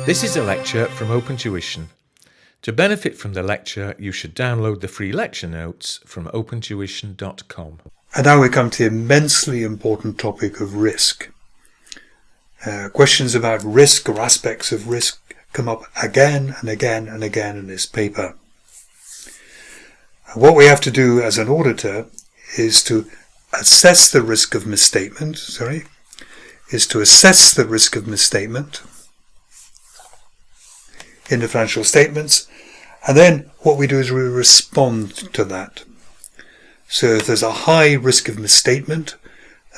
This is a lecture from OpenTuition. To benefit from the lecture, you should download the free lecture notes from opentuition.com. And now we come to the immensely important topic of risk. Questions about risk or aspects of risk come up again and again and again in this paper. What we have to do as an auditor is to assess the risk of misstatement, in the financial statements, and then what we do is we respond to that. So if there's a high risk of misstatement,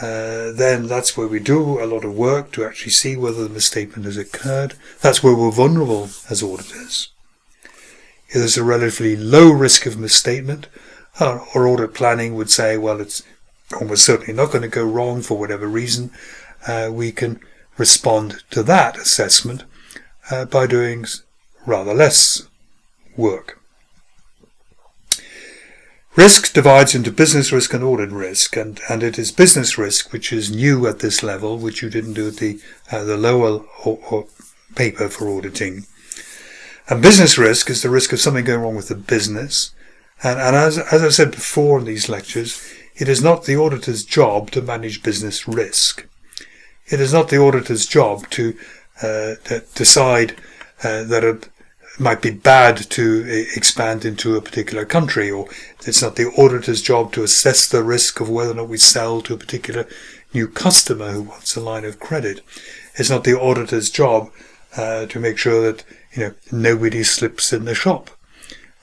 then that's where we do a lot of work to actually see whether the misstatement has occurred. That's where we're vulnerable as auditors. If there's a relatively low risk of misstatement, our audit planning would say, well, it's almost certainly not going to go wrong for whatever reason. We can respond to that assessment by doing rather less work. Risk divides into business risk and audit risk, and it is business risk which is new at this level, which you didn't do at the lower or paper for auditing. And business risk is the risk of something going wrong with the business. And as I said before in these lectures, it is not the auditor's job to manage business risk. It is not the auditor's job to decide that it might be bad to expand into a particular country, or it's not the auditor's job to assess the risk of whether or not we sell to a particular new customer who wants a line of credit. It's not the auditor's job to make sure that nobody slips in the shop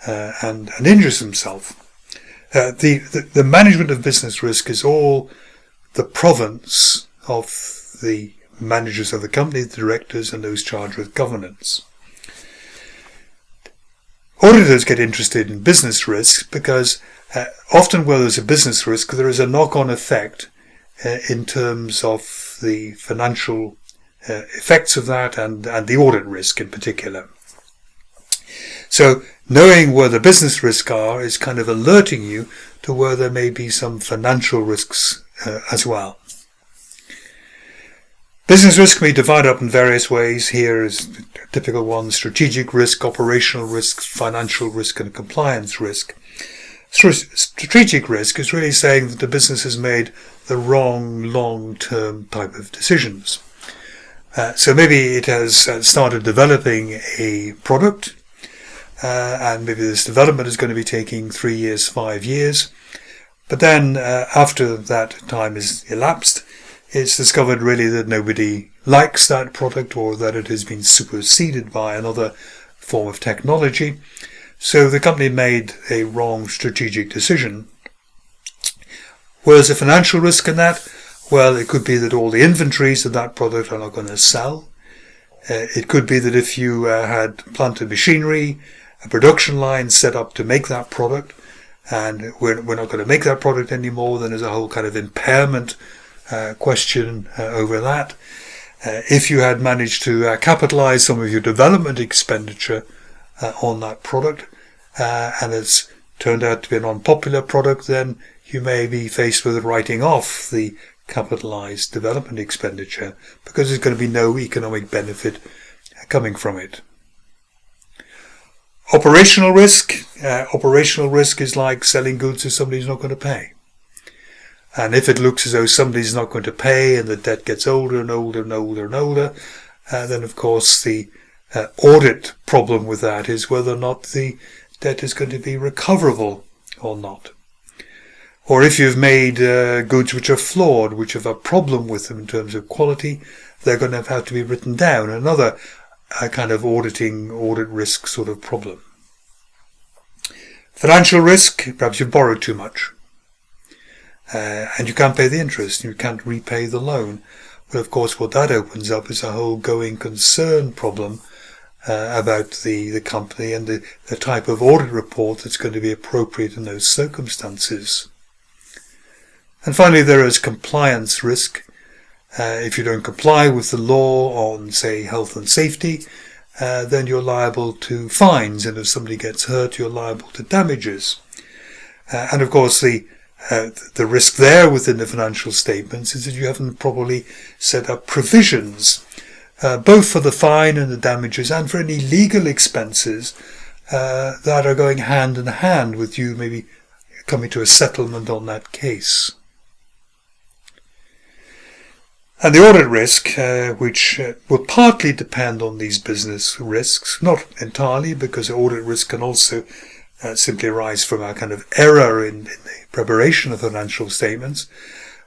and injures himself. The management of business risk is all the province of the managers of the company, the directors, and those charged with governance. Auditors get interested in business risk because often where there's a business risk, there is a knock-on effect in terms of the financial effects of that and the audit risk in particular. So knowing where the business risks are is kind of alerting you to where there may be some financial risks as well. Business risk can be divided up in various ways. Here is the typical one: strategic risk, operational risk, financial risk, and compliance risk. Strategic risk is really saying that the business has made the wrong long-term type of decisions. So maybe it has started developing a product, and maybe this development is going to be taking 3 years, 5 years. But then after that time is elapsed, it's discovered really that nobody likes that product, or that it has been superseded by another form of technology. So the company made a wrong strategic decision. Where's the financial risk in that? Well, it could be that all the inventories of that product are not going to sell. It could be that if you had plant and machinery, a production line set up to make that product, and we're not going to make that product anymore, then there's a whole kind of impairment question over that. If you had managed to capitalize some of your development expenditure on that product, and it's turned out to be an unpopular product, then you may be faced with writing off the capitalized development expenditure because there's going to be no economic benefit coming from it. Operational risk. Operational risk is like selling goods that somebody's not going to pay. And if it looks as though somebody's not going to pay and the debt gets older and older and older and older, then of course the audit problem with that is whether or not the debt is going to be recoverable or not. Or if you've made goods which are flawed, which have a problem with them in terms of quality, they're going to have to be written down. Another kind of audit risk sort of problem. Financial risk, perhaps you've borrowed too much. And you can't pay the interest, you can't repay the loan. But of course what that opens up is a whole going concern problem about the company and the type of audit report that's going to be appropriate in those circumstances. And finally there is compliance risk. If you don't comply with the law on, say, health and safety, then you're liable to fines, and if somebody gets hurt you're liable to damages. And of course the risk there within the financial statements is that you haven't properly set up provisions both for the fine and the damages and for any legal expenses that are going hand in hand with you maybe coming to a settlement on that case. And the audit risk, which will partly depend on these business risks, not entirely, because the audit risk can also simply arise from a kind of error in the preparation of financial statements.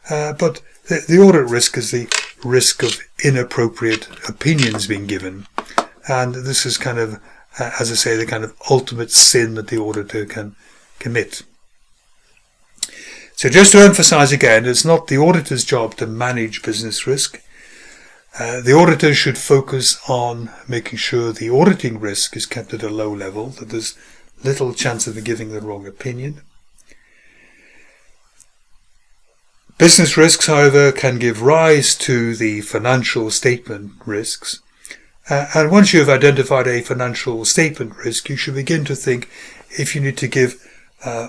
But the audit risk is the risk of inappropriate opinions being given. And this is kind of, as I say, the kind of ultimate sin that the auditor can commit. So just to emphasize again, it's not the auditor's job to manage business risk. The auditor should focus on making sure the auditing risk is kept at a low level, that there's little chance of giving the wrong opinion. Business risks, however, can give rise to the financial statement risks. And once you have identified a financial statement risk, you should begin to think if you need to give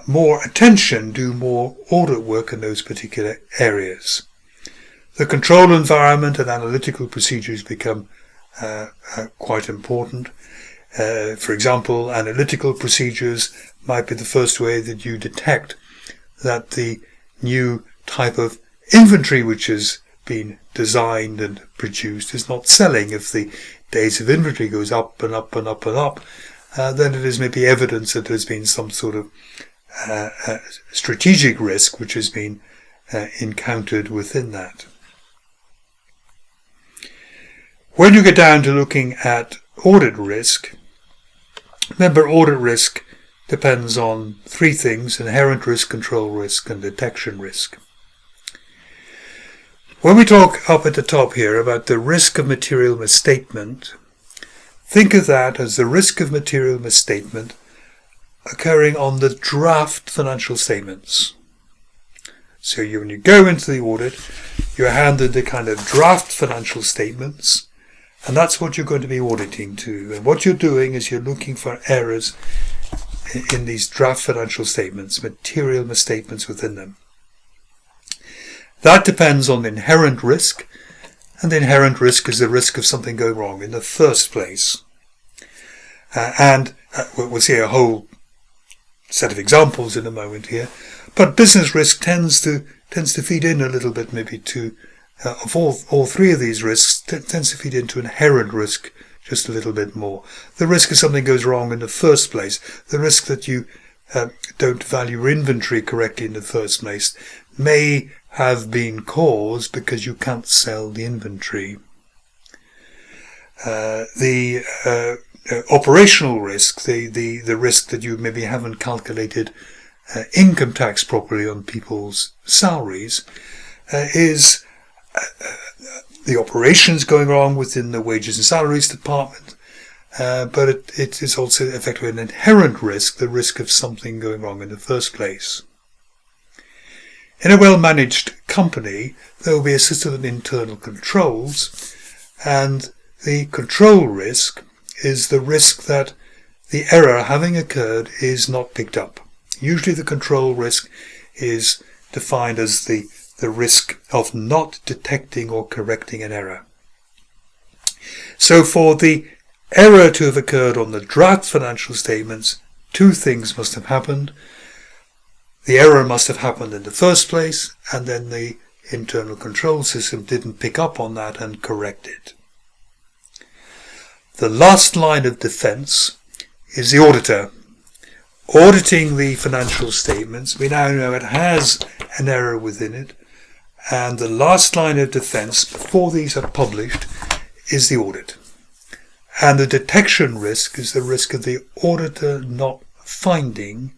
more attention, do more audit work in those particular areas. The control environment and analytical procedures become quite important. For example, analytical procedures might be the first way that you detect that the new type of inventory which has been designed and produced is not selling. If the days of inventory goes up and up and up and up, then it is maybe evidence that there's been some sort of strategic risk which has been encountered within that. When you get down to looking at audit risk, remember audit risk depends on three things: inherent risk, control risk, and detection risk. When we talk up at the top here about the risk of material misstatement, think of that as the risk of material misstatement occurring on the draft financial statements. So when you go into the audit, you're handed the kind of draft financial statements, and that's what you're going to be auditing to. And what you're doing is you're looking for errors in these draft financial statements, material misstatements within them. That depends on the inherent risk, and the inherent risk is the risk of something going wrong in the first place. We'll see a whole set of examples in a moment here, but business risk tends to feed in a little bit, maybe to of all three of these risks tends to feed into inherent risk just a little bit more. The risk of something goes wrong in the first place, the risk that you don't value your inventory correctly in the first place, may have been caused because you can't sell the inventory. The operational risk, the risk that you maybe haven't calculated income tax properly on people's salaries, is the operations going wrong within the wages and salaries department, but it is also effectively an inherent risk, the risk of something going wrong in the first place. In a well-managed company, there will be a system of internal controls, and the control risk is the risk that the error having occurred is not picked up. Usually the control risk is defined as the risk of not detecting or correcting an error. So for the error to have occurred on the draft financial statements, two things must have happened. The error must have happened in the first place, and then the internal control system didn't pick up on that and correct it. The last line of defense is the auditor. Auditing the financial statements, we now know it has an error within it, and the last line of defense before these are published is the audit. And the detection risk is the risk of the auditor not finding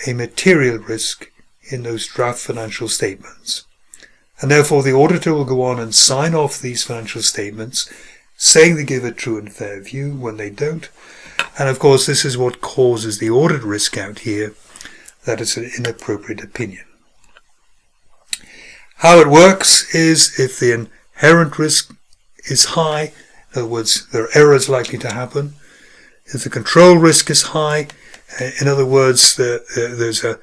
a material risk in those draft financial statements. And therefore the auditor will go on and sign off these financial statements, saying they give a true and fair view when they don't. And of course this is what causes the audit risk out here, that it's an inappropriate opinion. How it works is if the inherent risk is high, in other words, there are errors likely to happen. If the control risk is high, in other words, there's a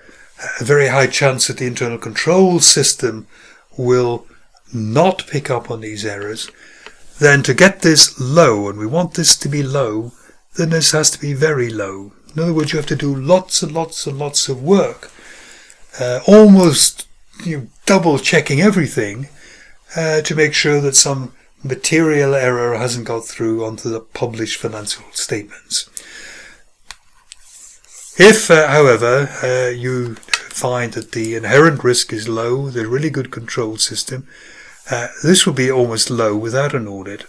very high chance that the internal control system will not pick up on these errors, then to get this low, and we want this to be low, then this has to be very low. In other words, you have to do lots and lots and lots of work, almost double checking everything to make sure that some material error hasn't got through onto the published financial statements. If, however, you find that the inherent risk is low, there's a really good control system, this will be almost low without an audit,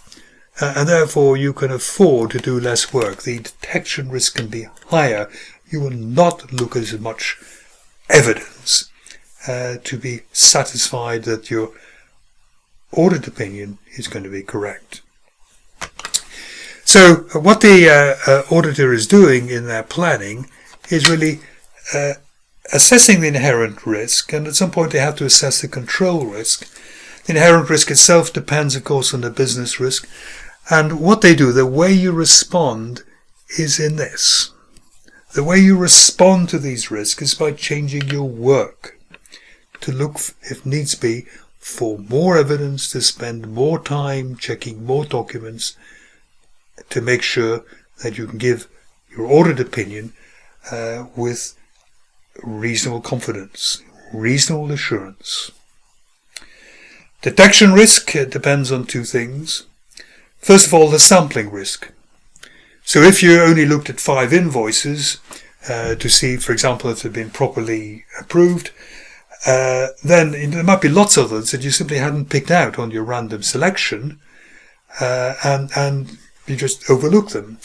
and therefore you can afford to do less work. The detection risk can be higher. You will not look at as much evidence to be satisfied that your audit opinion is going to be correct. So what the auditor is doing in their planning is really assessing the inherent risk, and at some point they have to assess the control risk. The inherent risk itself depends, of course, on the business risk, and what they do, the way you respond is in this. The way you respond to these risks is by changing your work to look, if needs be, for more evidence, to spend more time checking more documents to make sure that you can give your audit opinion with reasonable confidence, reasonable assurance. Detection risk depends on two things. First of all, the sampling risk. So if you only looked at 5 invoices to see, for example, if they've been properly approved, then there might be lots of others that you simply hadn't picked out on your random selection, and you just overlook them.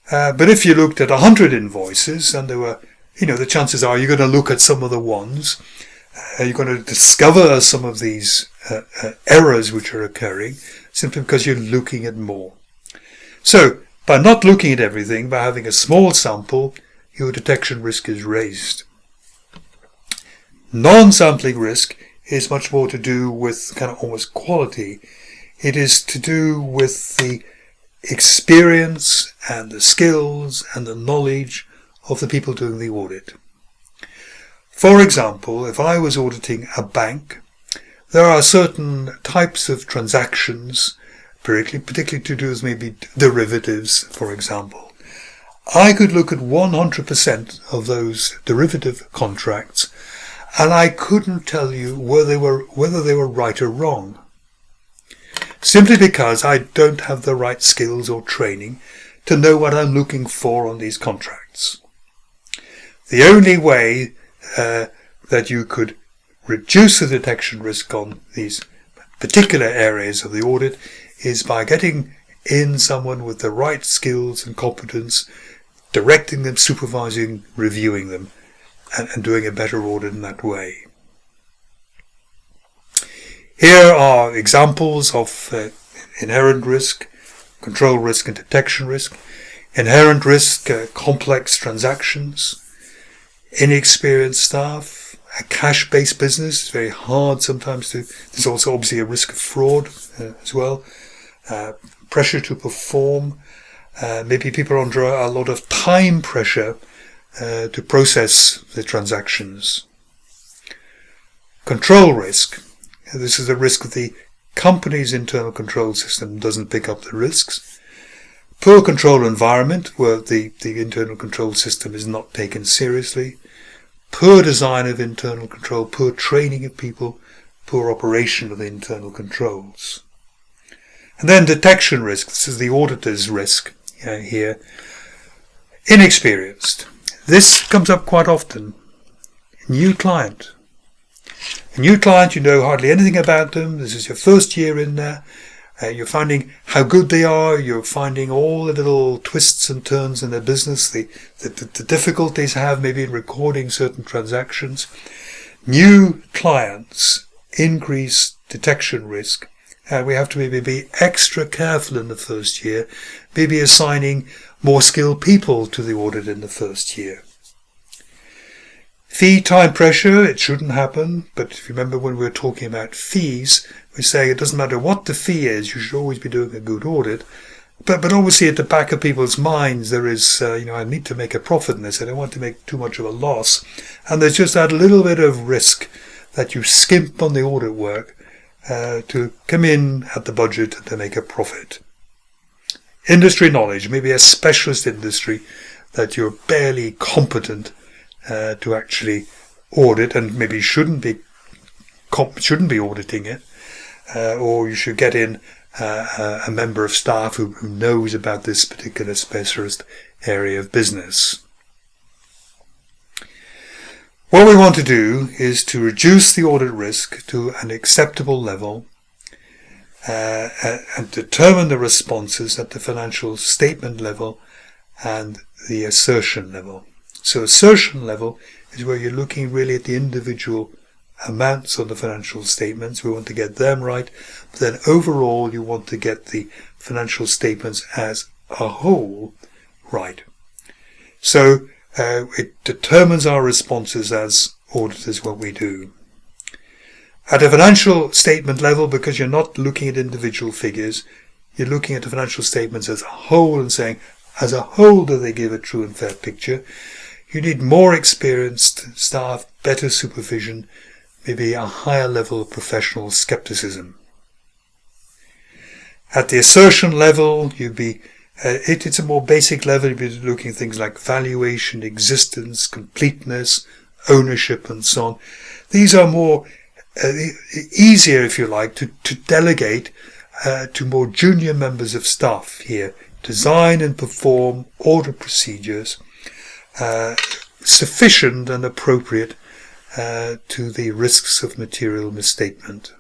But if you looked at 100 invoices, and there were, the chances are you're going to look at some of the ones, you're going to discover some of these errors which are occurring simply because you're looking at more. So, by not looking at everything, by having a small sample, your detection risk is raised. Non-sampling risk is much more to do with kind of almost quality. It is to do with the experience and the skills and the knowledge of the people doing the audit. For example, if I was auditing a bank, there are certain types of transactions, particularly to do with maybe derivatives, for example. I could look at 100% of those derivative contracts, and I couldn't tell you whether they were right or wrong, simply because I don't have the right skills or training to know what I'm looking for on these contracts. The only way that you could reduce the detection risk on these particular areas of the audit is by getting in someone with the right skills and competence, directing them, supervising, reviewing them, and doing a better audit in that way. Here are examples of inherent risk, control risk and detection risk. Inherent risk, complex transactions, inexperienced staff, a cash-based business. It's very hard sometimes there's also obviously a risk of fraud as well. Pressure to perform. Maybe people are under a lot of time pressure to process the transactions. Control risk. This is the risk that the company's internal control system doesn't pick up the risks. Poor control environment, where the internal control system is not taken seriously. Poor design of internal control, poor training of people, poor operation of the internal controls. And then detection risk. This is the auditor's risk here. Inexperienced. This comes up quite often. New client. A new client, you know hardly anything about them. This is your first year in there. You're finding how good they are. You're finding all the little twists and turns in their business, the difficulties have maybe in recording certain transactions. New clients increase detection risk. We have to maybe be extra careful in the first year, maybe assigning more skilled people to the audit in the first year. Fee time pressure, it shouldn't happen, but if you remember when we were talking about fees, we're saying it doesn't matter what the fee is, you should always be doing a good audit. But obviously at the back of people's minds there is, I need to make a profit in this, I don't want to make too much of a loss. And there's just that little bit of risk that you skimp on the audit work to come in at the budget and to make a profit. Industry knowledge, maybe a specialist industry that you're barely competent to actually audit, and maybe shouldn't be auditing it, or you should get in a member of staff who knows about this particular specialist area of business. What we want to do is to reduce the audit risk to an acceptable level and determine the responses at the financial statement level and the assertion level. So assertion level is where you're looking really at the individual amounts on the financial statements. We want to get them right, but then overall you want to get the financial statements as a whole right. So it determines our responses as auditors what we do. At a financial statement level, because you're not looking at individual figures, you're looking at the financial statements as a whole and saying, as a whole, do they give a true and fair picture? You need more experienced staff, better supervision, maybe a higher level of professional skepticism. At the assertion level, it's a more basic level. You'd be looking at things like valuation, existence, completeness, ownership, and so on. These are more easier, if you like, to delegate to more junior members of staff here. Design and perform audit procedures sufficient and appropriate to the risks of material misstatement.